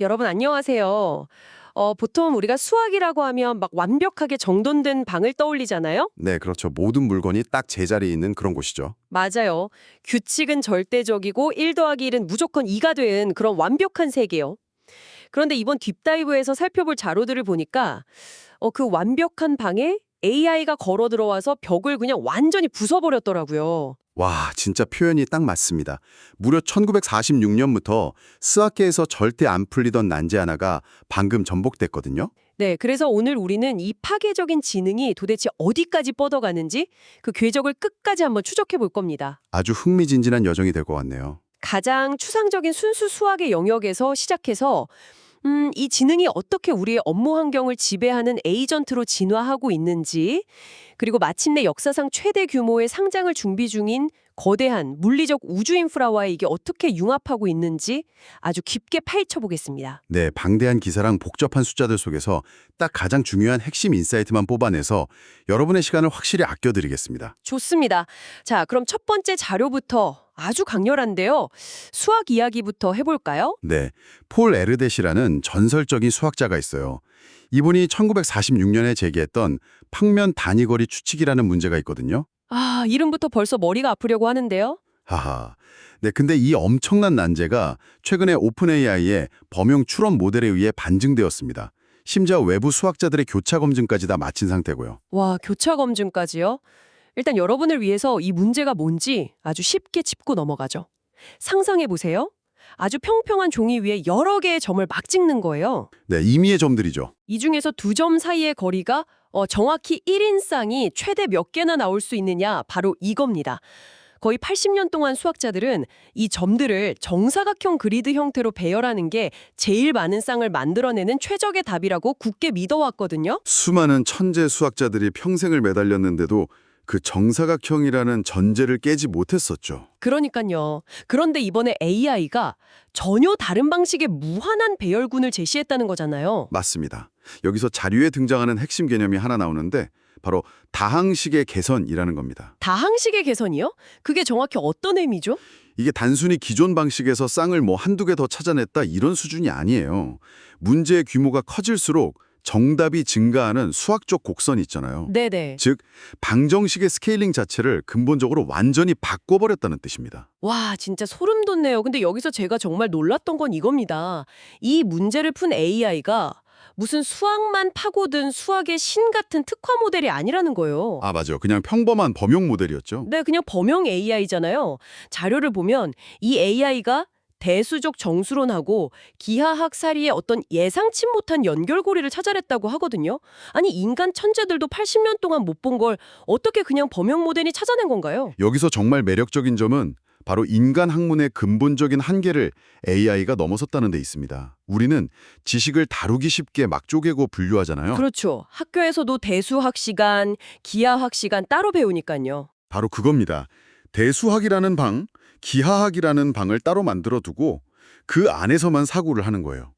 여러분 안녕하세요. 보통 우리가 수학이라고 하면 막 완벽하게 정돈된 방을 떠올리잖아요? 네, 그렇죠. 모든 물건이 딱 제자리에 있는 그런 곳이죠. 맞아요. 규칙은 절대적이고 1 더하기 1은 무조건 2가 된 그런 완벽한 세계요. 그런데 이번 딥다이브에서 살펴볼 자료들을 보니까 그 완벽한 방에 AI가 걸어 들어와서 벽을 그냥 완전히 부숴버렸더라고요. 와, 진짜 표현이 딱 맞습니다. 무려 1946년부터 스와케에서 절대 안 풀리던 난제 하나가 방금 전복됐거든요. 네, 그래서 오늘 우리는 이 파괴적인 지능이 도대체 어디까지 뻗어가는지 그 궤적을 끝까지 한번 추적해 볼 겁니다. 아주 흥미진진한 여정이 될 것 같네요. 가장 추상적인 순수 수학의 영역에서 시작해서 이 지능이 어떻게 우리의 업무 환경을 지배하는 에이전트로 진화하고 있는지, 그리고 마침내 역사상 최대 규모의 상장을 준비 중인 거대한 물리적 우주 인프라와 이게 어떻게 융합하고 있는지 아주 깊게 파헤쳐 보겠습니다. 네, 방대한 기사랑 복잡한 숫자들 속에서 딱 가장 중요한 핵심 인사이트만 뽑아내서 여러분의 시간을 확실히 아껴드리겠습니다. 좋습니다. 자, 그럼 첫 번째 자료부터 아주 강렬한데요. 수학 이야기부터 해볼까요? 네, 폴 에르데시라는 전설적인 수학자가 있어요. 이분이 1946년에 제기했던 평면 단위거리 추측이라는 문제가 있거든요. 아, 이름부터 벌써 머리가 아프려고 하는데요. 하하. 네, 근데 이 엄청난 난제가 최근에 오픈 AI의 범용 추론 모델에 의해 반증되었습니다. 심지어 외부 수학자들의 교차 검증까지 다 마친 상태고요. 와, 교차 검증까지요? 일단 여러분을 위해서 이 문제가 뭔지 아주 쉽게 짚고 넘어가죠. 상상해 보세요. 아주 평평한 종이 위에 여러 개의 점을 막 찍는 거예요. 네, 임의의 점들이죠. 이 중에서 두 점 사이의 거리가 정확히 1인 쌍이 최대 몇 개나 나올 수 있느냐, 바로 이겁니다. 거의 80년 동안 수학자들은 이 점들을 정사각형 그리드 형태로 배열하는 게 제일 많은 쌍을 만들어내는 최적의 답이라고 굳게 믿어왔거든요. 수많은 천재 수학자들이 평생을 매달렸는데도 그 정사각형이라는 전제를 깨지 못했었죠. 그러니까요. 그런데 이번에 AI가 전혀 다른 방식의 무한한 배열군을 제시했다는 거잖아요. 맞습니다. 여기서 자료에 등장하는 핵심 개념이 하나 나오는데 바로 다항식의 개선이라는 겁니다. 다항식의 개선이요? 그게 정확히 어떤 의미죠? 이게 단순히 기존 방식에서 쌍을 뭐 한두 개 더 찾아냈다 이런 수준이 아니에요. 문제의 규모가 커질수록 정답이 증가하는 수학적 곡선이 있잖아요. 네네. 즉, 방정식의 스케일링 자체를 근본적으로 완전히 바꿔버렸다는 뜻입니다. 와, 진짜 소름 돋네요. 근데 여기서 제가 정말 놀랐던 건 이겁니다. 이 문제를 푼 AI가 무슨 수학만 파고든 수학의 신 같은 특화 모델이 아니라는 거예요. 아, 맞아요. 그냥 평범한 범용 모델이었죠. 네, 그냥 범용 AI잖아요. 자료를 보면 이 AI가 대수적 정수론하고 기하학 사이의 어떤 예상치 못한 연결고리를 찾아냈다고 하거든요. 아니, 인간 천재들도 80년 동안 못 본 걸 어떻게 그냥 범용 모델이 찾아낸 건가요? 여기서 정말 매력적인 점은 바로 인간 학문의 근본적인 한계를 AI가 넘어섰다는 데 있습니다. 우리는 지식을 다루기 쉽게 막 쪼개고 분류하잖아요. 그렇죠. 학교에서도 대수학 시간, 기하학 시간 따로 배우니까요. 바로 그겁니다. 대수학이라는 방, 기하학이라는 방을 따로 만들어 두고 그 안에서만 사고를 하는 거예요.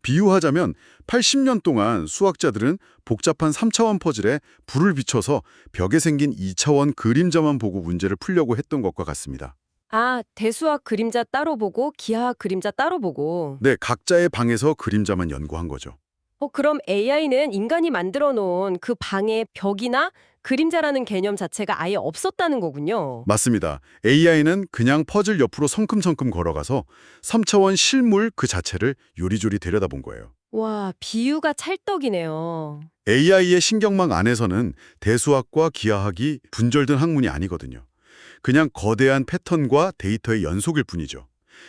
비유하자면 80년 동안 수학자들은 복잡한 3차원 퍼즐에 불을 비춰서 벽에 생긴 2차원 그림자만 보고 문제를 풀려고 했던 것과 같습니다. 아, 대수학 그림자 따로 보고 기하학 그림자 따로 보고. 네, 각자의 방에서 그림자만 연구한 거죠. 그럼 AI는 인간이 만들어 놓은 그 방의 벽이나 그림자라는 개념 자체가 아예 없었다는 거군요. 맞습니다. AI는 그냥 퍼즐 옆으로 성큼성큼 걸어가서 3차원 실물 그 자체를 요리조리 들여다본 거예요. 와, 비유가 찰떡이네요. AI의 신경망 안에서는 대수학과 기하학이 분절된 학문이 아니거든요. 그냥 거대한 패턴과 데이터의 연속일 뿐이죠.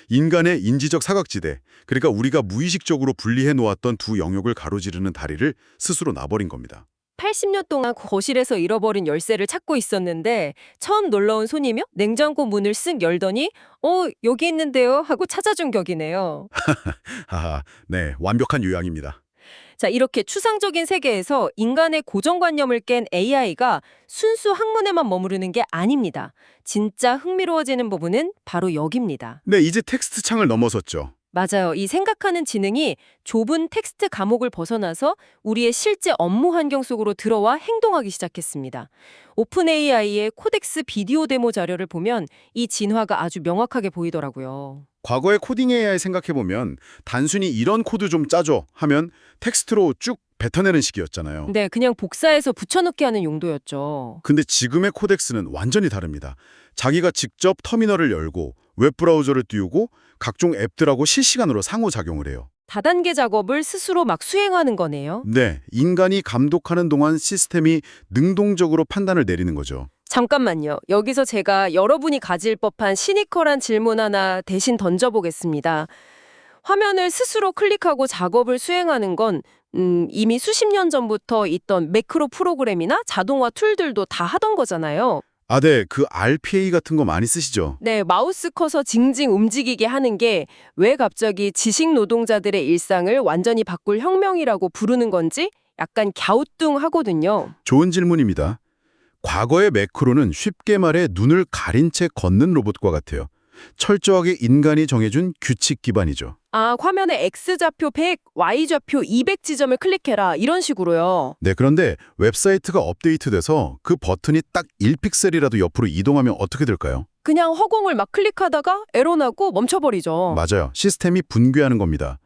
인간의 인지적 사각지대, 그러니까 우리가 무의식적으로 분리해 놓았던 두 영역을 가로지르는 다리를 스스로 놔버린 겁니다. 80년 동안 거실에서 잃어버린 열쇠를 찾고 있었는데 처음 놀러온 손님이요? 냉장고 문을 쓱 열더니 여기 있는데요 하고 찾아준 격이네요. 하하, 네, 완벽한 요약입니다. 자, 이렇게 추상적인 세계에서 인간의 고정관념을 깬 AI가 순수 학문에만 머무르는 게 아닙니다. 진짜 흥미로워지는 부분은 바로 여기입니다. 네, 이제 텍스트 창을 넘어섰죠. 맞아요. 이 생각하는 지능이 좁은 텍스트 감옥을 벗어나서 우리의 실제 업무 환경 속으로 들어와 행동하기 시작했습니다. 오픈 AI의 코덱스 비디오 데모 자료를 보면 이 진화가 아주 명확하게 보이더라고요. 과거의 코딩 AI 생각해보면 단순히 이런 코드 좀 짜줘 하면 텍스트로 쭉 뱉어내는 식이었잖아요. 네, 그냥 복사해서 붙여넣기 하는 용도였죠. 근데 지금의 코덱스는 완전히 다릅니다. 자기가 직접 터미널을 열고 웹브라우저를 띄우고 각종 앱들하고 실시간으로 상호작용을 해요. 다단계 작업을 스스로 막 수행하는 거네요. 네, 인간이 감독하는 동안 시스템이 능동적으로 판단을 내리는 거죠. 잠깐만요. 여기서 제가 여러분이 가질 법한 시니컬한 질문 하나 대신 던져보겠습니다. 화면을 스스로 클릭하고 작업을 수행하는 건 이미 수십 년 전부터 있던 매크로 프로그램이나 자동화 툴들도 다 하던 거잖아요. 아, 네, 그 RPA 같은 거 많이 쓰시죠? 네, 마우스 커서 징징 움직이게 하는 게 왜 갑자기 지식 노동자들의 일상을 완전히 바꿀 혁명이라고 부르는 건지 약간 갸우뚱하거든요. 좋은 질문입니다. 과거의 매크로는 쉽게 말해 눈을 가린 채 걷는 로봇과 같아요. 철저하게 인간이 정해준 규칙 기반이죠. 아, 화면에 X좌표 100, Y좌표 200 지점을 클릭해라 이런 식으로요. 네, 그런데 웹사이트가 업데이트돼서 그 버튼이 딱 1픽셀이라도 옆으로 이동하면 어떻게 될까요? 그냥 허공을 막 클릭하다가 에러 나고 멈춰버리죠. 맞아요. 시스템이 붕괴하는 겁니다.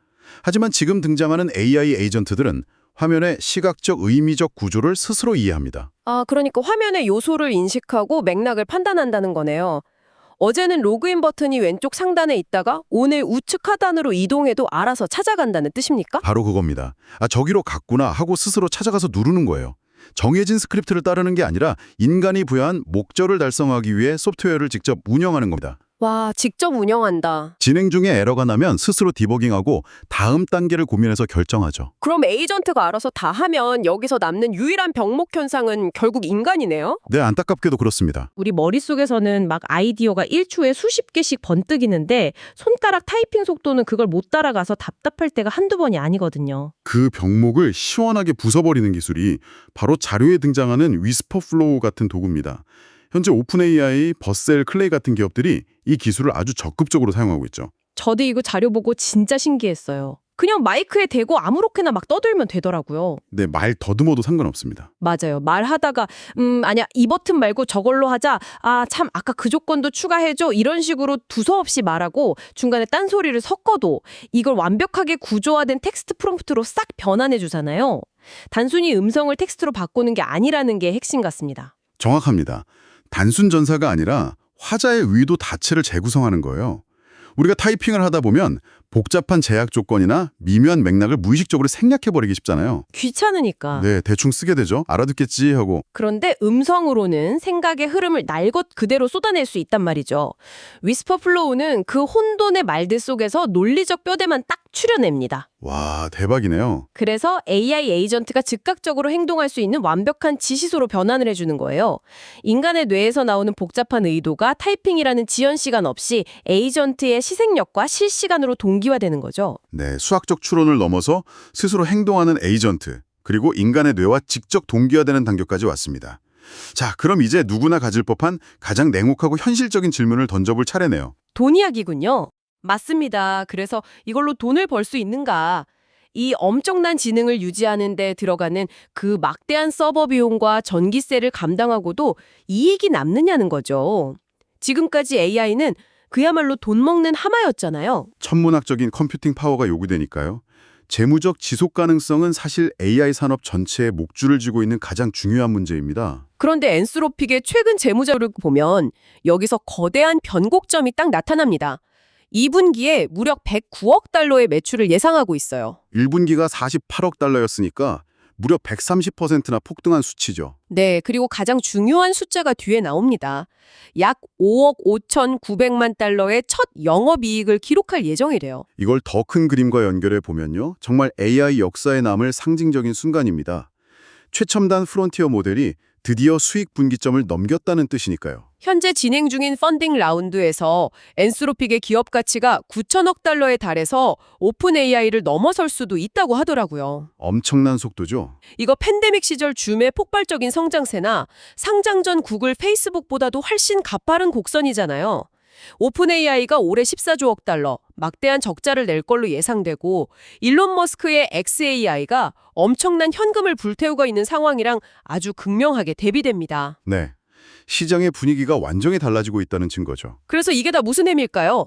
하지만 지금 등장하는 AI 에이전트들은 화면의 시각적 의미적 구조를 스스로 이해합니다. 아, 그러니까 화면의 요소를 인식하고 맥락을 판단한다는 거네요. 어제는 로그인 버튼이 왼쪽 상단에 있다가 오늘 우측 하단으로 이동해도 알아서 찾아간다는 뜻입니까? 바로 그겁니다. 아, 저기로 갔구나 하고 스스로 찾아가서 누르는 거예요. 정해진 스크립트를 따르는 게 아니라 인간이 부여한 목적을 달성하기 위해 소프트웨어를 직접 운영하는 겁니다. 와, 직접 운영한다. 진행 중에 에러가 나면 스스로 디버깅하고 다음 단계를 고민해서 결정하죠. 그럼 에이전트가 알아서 다 하면 여기서 남는 유일한 병목 현상은 결국 인간이네요? 네, 안타깝게도 그렇습니다. 우리 머릿속에서는 막 아이디어가 1초에 수십 개씩 번뜩이는데 손가락 타이핑 속도는 그걸 못 따라가서 답답할 때가 한두 번이 아니거든요. 그 병목을 시원하게 부숴버리는 기술이 바로 자료에 등장하는 위스퍼 플로우 같은 도구입니다. 현재 오픈 AI, 버셀, 클레이 같은 기업들이 이 기술을 아주 적극적으로 사용하고 있죠. 저도 이거 자료 보고 진짜 신기했어요. 그냥 마이크에 대고 아무렇게나 막 떠들면 되더라고요. 네, 말 더듬어도 상관없습니다. 맞아요. 말하다가 아니야 이 버튼 말고 저걸로 하자. 아 참 아까 그 조건도 추가해줘. 이런 식으로 두서없이 말하고 중간에 딴소리를 섞어도 이걸 완벽하게 구조화된 텍스트 프롬프트로 싹 변환해 주잖아요. 단순히 음성을 텍스트로 바꾸는 게 아니라는 게 핵심 같습니다. 정확합니다. 단순 전사가 아니라 화자의 의도 자체를 재구성하는 거예요. 우리가 타이핑을 하다 보면 복잡한 제약 조건이나 미묘한 맥락을 무의식적으로 생략해버리기 쉽잖아요. 귀찮으니까. 네, 대충 쓰게 되죠. 알아듣겠지 하고. 그런데 음성으로는 생각의 흐름을 날 것 그대로 쏟아낼 수 있단 말이죠. 위스퍼 플로우는 그 혼돈의 말들 속에서 논리적 뼈대만 딱 추려냅니다. 와, 대박이네요. 그래서 AI 에이전트가 즉각적으로 행동할 수 있는 완벽한 지시소로 변환을 해주는 거예요. 인간의 뇌에서 나오는 복잡한 의도가 타이핑이라는 지연 시간 없이 에이전트의 시생력과 실시간으로 동기화되는 거죠. 네, 수학적 추론을 넘어서 스스로 행동하는 에이전트, 그리고 인간의 뇌와 직접 동기화되는 단계까지 왔습니다. 자, 그럼 이제 누구나 가질 법한 가장 냉혹하고 현실적인 질문을 던져볼 차례네요. 돈 이야기군요. 맞습니다. 그래서 이걸로 돈을 벌 수 있는가? 이 엄청난 지능을 유지하는 데 들어가는 그 막대한 서버 비용과 전기세를 감당하고도 이익이 남느냐는 거죠. 지금까지 AI는 그야말로 돈 먹는 하마였잖아요. 천문학적인 컴퓨팅 파워가 요구되니까요. 재무적 지속 가능성은 사실 AI 산업 전체의 목줄을 쥐고 있는 가장 중요한 문제입니다. 그런데 엔스로픽의 최근 재무자료를 보면 여기서 거대한 변곡점이 딱 나타납니다. 2분기에 무려 109억 달러의 매출을 예상하고 있어요. 1분기가 48억 달러였으니까 무려 130%나 폭등한 수치죠. 네, 그리고 가장 중요한 숫자가 뒤에 나옵니다. 약 5억 5,900만 달러의 첫 영업이익을 기록할 예정이래요. 이걸 더 큰 그림과 연결해 보면요. 정말 AI 역사에 남을 상징적인 순간입니다. 최첨단 프론티어 모델이 드디어 수익 분기점을 넘겼다는 뜻이니까요. 현재 진행 중인 펀딩 라운드에서 엔스로픽의 기업 가치가 9천억 달러에 달해서 오픈 AI를 넘어설 수도 있다고 하더라고요. 엄청난 속도죠. 이거 팬데믹 시절 줌의 폭발적인 성장세나 상장 전 구글, 페이스북보다도 훨씬 가파른 곡선이잖아요. 오픈 AI가 올해 14조억 달러, 막대한 적자를 낼 걸로 예상되고 일론 머스크의 XAI가 엄청난 현금을 불태우고 있는 상황이랑 아주 극명하게 대비됩니다. 네. 시장의 분위기가 완전히 달라지고 있다는 증거죠. 그래서 이게 다 무슨 의미일까요?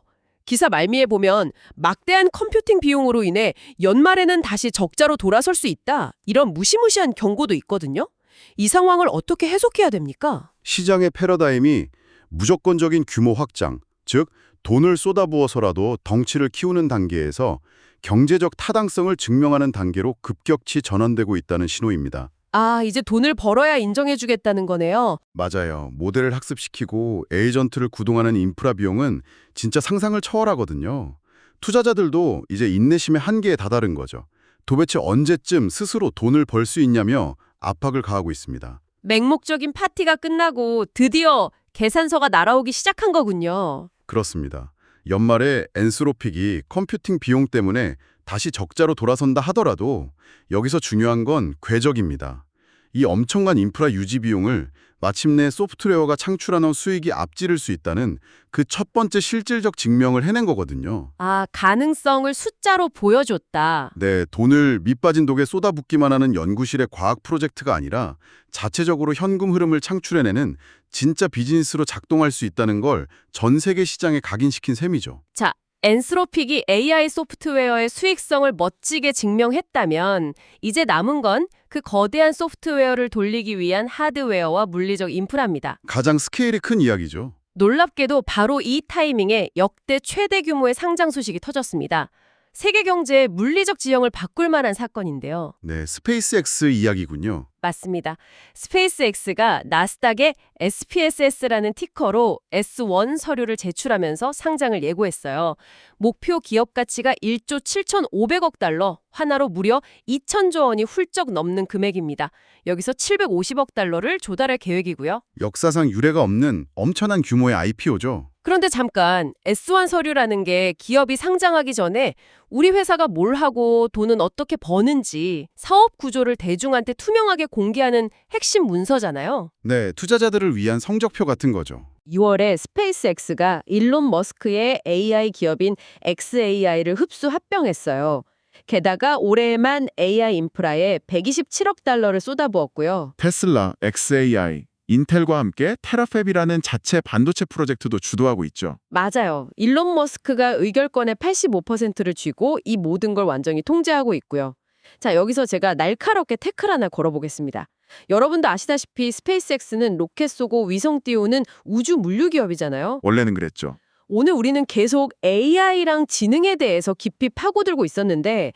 기사 말미에 보면 막대한 컴퓨팅 비용으로 인해 연말에는 다시 적자로 돌아설 수 있다. 이런 무시무시한 경고도 있거든요. 이 상황을 어떻게 해석해야 됩니까? 시장의 패러다임이 무조건적인 규모 확장, 즉 돈을 쏟아부어서라도 덩치를 키우는 단계에서 경제적 타당성을 증명하는 단계로 급격히 전환되고 있다는 신호입니다. 아, 이제 돈을 벌어야 인정해주겠다는 거네요. 맞아요. 모델을 학습시키고 에이전트를 구동하는 인프라 비용은 진짜 상상을 초월하거든요. 투자자들도 이제 인내심의 한계에 다다른 거죠. 도대체 언제쯤 스스로 돈을 벌 수 있냐며 압박을 가하고 있습니다. 맹목적인 파티가 끝나고 드디어 계산서가 날아오기 시작한 거군요. 그렇습니다. 연말에 엔스로픽이 컴퓨팅 비용 때문에 다시 적자로 돌아선다 하더라도 여기서 중요한 건 궤적입니다. 이 엄청난 인프라 유지 비용을 마침내 소프트웨어가 창출하는 수익이 앞지를 수 있다는 그 첫 번째 실질적 증명을 해낸 거거든요. 아, 가능성을 숫자로 보여줬다. 네, 돈을 밑빠진 독에 쏟아붓기만 하는 연구실의 과학 프로젝트가 아니라 자체적으로 현금 흐름을 창출해내는 진짜 비즈니스로 작동할 수 있다는 걸 전 세계 시장에 각인시킨 셈이죠. 자, 엔스로픽이 AI 소프트웨어의 수익성을 멋지게 증명했다면 이제 남은 건 그 거대한 소프트웨어를 돌리기 위한 하드웨어와 물리적 인프라입니다. 가장 스케일이 큰 이야기죠. 놀랍게도 바로 이 타이밍에 역대 최대 규모의 상장 소식이 터졌습니다. 세계 경제의 물리적 지형을 바꿀 만한 사건인데요. 네, 스페이스X 이야기군요. 맞습니다. 스페이스X가 나스닥에 SPSS라는 티커로 S1 서류를 제출하면서 상장을 예고했어요. 목표 기업 가치가 1조 7,500억 달러, 하나로 무려 2,000조 원이 훌쩍 넘는 금액입니다. 여기서 750억 달러를 조달할 계획이고요. 역사상 유례가 없는 엄청난 규모의 IPO죠. 그런데 잠깐, S1 서류라는 게 기업이 상장하기 전에 우리 회사가 뭘 하고 돈은 어떻게 버는지 사업 구조를 대중한테 투명하게 공개하는 핵심 문서잖아요. 네, 투자자들을 위한 성적표 같은 거죠. 6월에 스페이스X가 일론 머스크의 AI 기업인 xAI를 흡수 합병했어요. 게다가 올해에만 AI 인프라에 127억 달러를 쏟아부었고요. 테슬라, xAI, 인텔과 함께 테라팹이라는 자체 반도체 프로젝트도 주도하고 있죠. 맞아요. 일론 머스크가 의결권의 85%를 쥐고 이 모든 걸 완전히 통제하고 있고요. 자, 여기서 제가 날카롭게 태클 하나 걸어보겠습니다. 여러분도 아시다시피 스페이스X는 로켓 쏘고 위성 띄우는 우주 물류 기업이잖아요. 원래는 그랬죠. 오늘 우리는 계속 AI랑 지능에 대해서 깊이 파고들고 있었는데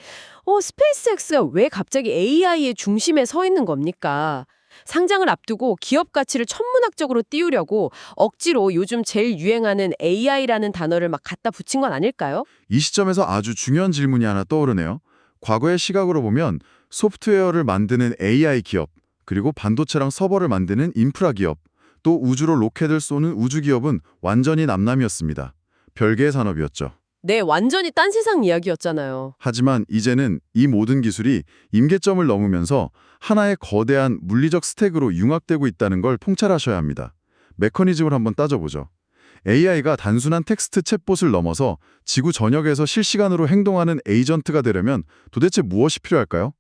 스페이스X가 왜 갑자기 AI의 중심에 서 있는 겁니까? 상장을 앞두고 기업 가치를 천문학적으로 띄우려고 억지로 요즘 제일 유행하는 AI라는 단어를 막 갖다 붙인 건 아닐까요? 이 시점에서 아주 중요한 질문이 하나 떠오르네요. 과거의 시각으로 보면 소프트웨어를 만드는 AI 기업, 그리고 반도체랑 서버를 만드는 인프라 기업, 또 우주로 로켓을 쏘는 우주 기업은 완전히 남남이었습니다. 별개의 산업이었죠. 네, 완전히 딴 세상 이야기였잖아요. 하지만 이제는 이 모든 기술이 임계점을 넘으면서 하나의 거대한 물리적 스택으로 융합되고 있다는 걸 통찰하셔야 합니다. 메커니즘을 한번 따져보죠. AI가 단순한 텍스트 챗봇을 넘어서 지구 전역에서 실시간으로 행동하는 에이전트가 되려면 도대체 무엇이 필요할까요?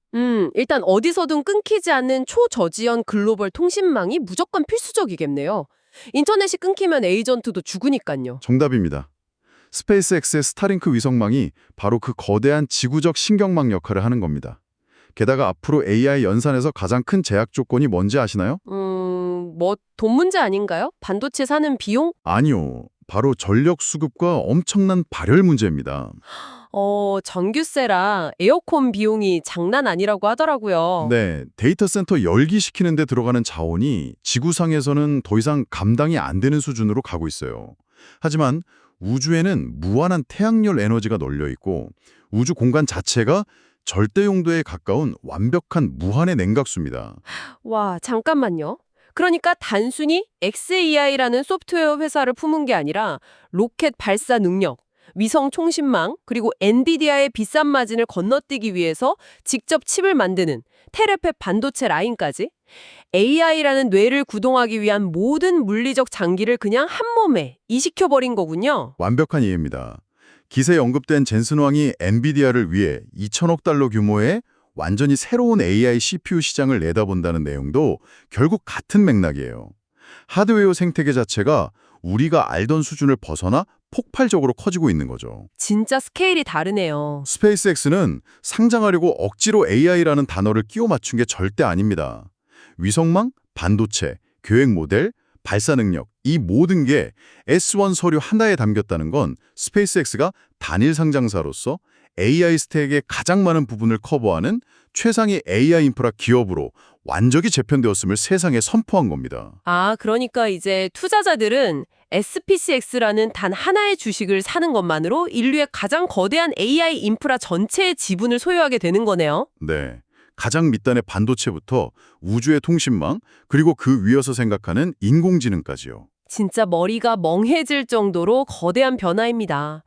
일단 어디서든 끊기지 않는 초저지연 글로벌 통신망이 무조건 필수적이겠네요. 인터넷이 끊기면 에이전트도 죽으니까요. 정답입니다. 스페이스X의 스타링크 위성망이 바로 그 거대한 지구적 신경망 역할을 하는 겁니다. 게다가 앞으로 AI 연산에서 가장 큰 제약 조건이 뭔지 아시나요? 돈 문제 아닌가요? 반도체 사는 비용? 아니요. 바로 전력 수급과 엄청난 발열 문제입니다. 전기세랑 에어컨 비용이 장난 아니라고 하더라고요. 네, 데이터 센터 열기시키는 데 들어가는 자원이 지구상에서는 더 이상 감당이 안 되는 수준으로 가고 있어요. 하지만 우주에는 무한한 태양열 에너지가 널려 있고 우주 공간 자체가 절대 용도에 가까운 완벽한 무한의 냉각수입니다. 와, 잠깐만요. 그러니까 단순히 xAI라는 소프트웨어 회사를 품은 게 아니라 로켓 발사 능력, 위성 통신망, 그리고 엔비디아의 비싼 마진을 건너뛰기 위해서 직접 칩을 만드는 테라팹 반도체 라인까지 AI라는 뇌를 구동하기 위한 모든 물리적 장기를 그냥 한 몸에 이식혀버린 거군요. 완벽한 이해입니다. 기사에 언급된 젠슨 왕이 엔비디아를 위해 2천억 달러 규모의 완전히 새로운 AI CPU 시장을 내다본다는 내용도 결국 같은 맥락이에요. 하드웨어 생태계 자체가 우리가 알던 수준을 벗어나 폭발적으로 커지고 있는 거죠. 진짜 스케일이 다르네요. 스페이스X는 상장하려고 억지로 AI라는 단어를 끼워 맞춘 게 절대 아닙니다. 위성망, 반도체, 교획 모델, 발사 능력, 이 모든 게 S1 서류 하나에 담겼다는 건 스페이스X가 단일 상장사로서 AI 스택의 가장 많은 부분을 커버하는 최상위 AI 인프라 기업으로 완전히 재편되었음을 세상에 선포한 겁니다. 아, 그러니까 이제 투자자들은 SPCX라는 단 하나의 주식을 사는 것만으로 인류의 가장 거대한 AI 인프라 전체의 지분을 소유하게 되는 거네요. 네. 가장 밑단의 반도체부터 우주의 통신망, 그리고 그 위에서 생각하는 인공지능까지요. 진짜 머리가 멍해질 정도로 거대한 변화입니다.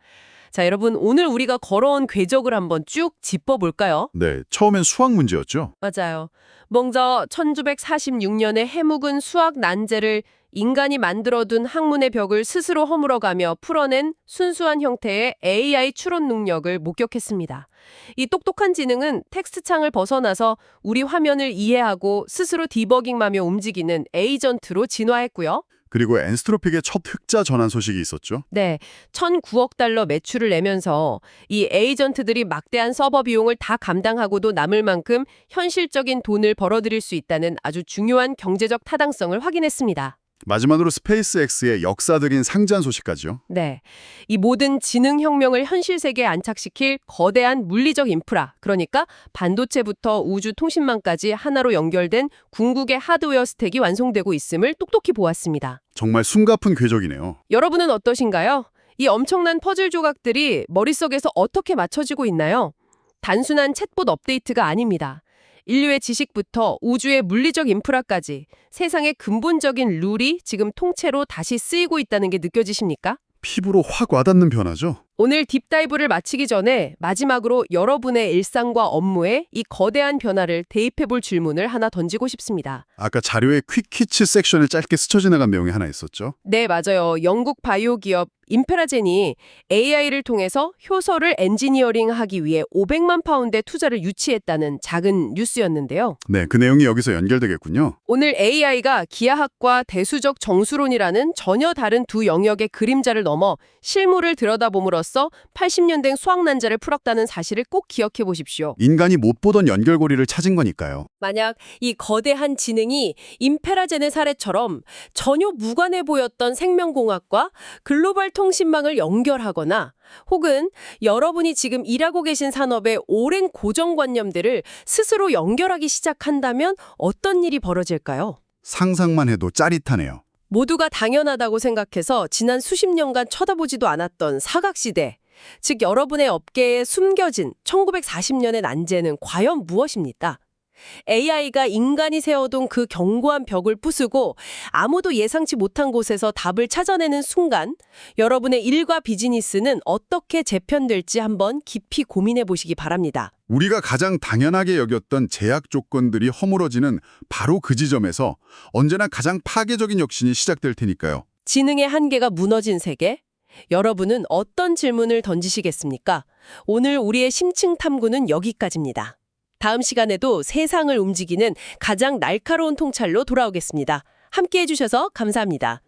자, 여러분, 오늘 우리가 걸어온 궤적을 한번 쭉 짚어볼까요? 네, 처음엔 수학 문제였죠. 맞아요. 먼저 1946년에 해묵은 수학 난제를 인간이 만들어둔 학문의 벽을 스스로 허물어가며 풀어낸 순수한 형태의 AI 추론 능력을 목격했습니다. 이 똑똑한 지능은 텍스트창을 벗어나서 우리 화면을 이해하고 스스로 디버깅하며 움직이는 에이전트로 진화했고요. 그리고 엔스트로픽의 첫 흑자 전환 소식이 있었죠. 네, 1,009억 달러 매출을 내면서 이 에이전트들이 막대한 서버 비용을 다 감당하고도 남을 만큼 현실적인 돈을 벌어들일 수 있다는 아주 중요한 경제적 타당성을 확인했습니다. 마지막으로 스페이스X의 역사적인 상장 소식까지요. 네, 이 모든 지능혁명을 현실 세계에 안착시킬 거대한 물리적 인프라, 그러니까 반도체부터 우주 통신망까지 하나로 연결된 궁극의 하드웨어 스택이 완성되고 있음을 똑똑히 보았습니다. 정말 숨가쁜 궤적이네요. 여러분은 어떠신가요? 이 엄청난 퍼즐 조각들이 머릿속에서 어떻게 맞춰지고 있나요? 단순한 챗봇 업데이트가 아닙니다. 인류의 지식부터 우주의 물리적 인프라까지 세상의 근본적인 룰이 지금 통째로 다시 쓰이고 있다는 게 느껴지십니까? 피부로 확 와닿는 변화죠. 오늘 딥다이브를 마치기 전에 마지막으로 여러분의 일상과 업무에 이 거대한 변화를 대입해볼 질문을 하나 던지고 싶습니다. 아까 자료에 퀵히츠 섹션을 짧게 스쳐 지나간 내용이 하나 있었죠. 네, 맞아요. 영국 바이오 기업 임페라젠이 AI를 통해서 효소를 엔지니어링하기 위해 500만 파운드의 투자를 유치했다는 작은 뉴스였는데요. 네, 그 내용이 여기서 연결되겠군요. 오늘 AI가 기하학과 대수적 정수론이라는 전혀 다른 두 영역의 그림자를 넘어 실물을 들여다봄으로써 80년대 수학 난자를 풀었다는 사실을 꼭 기억해 보십시오. 인간이 못 보던 연결고리를 찾은 거니까요. 만약 이 거대한 지능이 임페라젠의 사례처럼 전혀 무관해 보였던 생명공학과 글로벌 통신망을 연결하거나 혹은 여러분이 지금 일하고 계신 산업의 오랜 고정관념들을 스스로 연결하기 시작한다면 어떤 일이 벌어질까요? 상상만 해도 짜릿하네요. 모두가 당연하다고 생각해서 지난 수십 년간 쳐다보지도 않았던 사각시대, 즉 여러분의 업계에 숨겨진 1940년의 난제는 과연 무엇입니까? AI가 인간이 세워둔 그 견고한 벽을 부수고 아무도 예상치 못한 곳에서 답을 찾아내는 순간 여러분의 일과 비즈니스는 어떻게 재편될지 한번 깊이 고민해 보시기 바랍니다. 우리가 가장 당연하게 여겼던 제약 조건들이 허물어지는 바로 그 지점에서 언제나 가장 파괴적인 혁신이 시작될 테니까요. 지능의 한계가 무너진 세계? 여러분은 어떤 질문을 던지시겠습니까? 오늘 우리의 심층 탐구는 여기까지입니다. 다음 시간에도 세상을 움직이는 가장 날카로운 통찰로 돌아오겠습니다. 함께해 주셔서 감사합니다.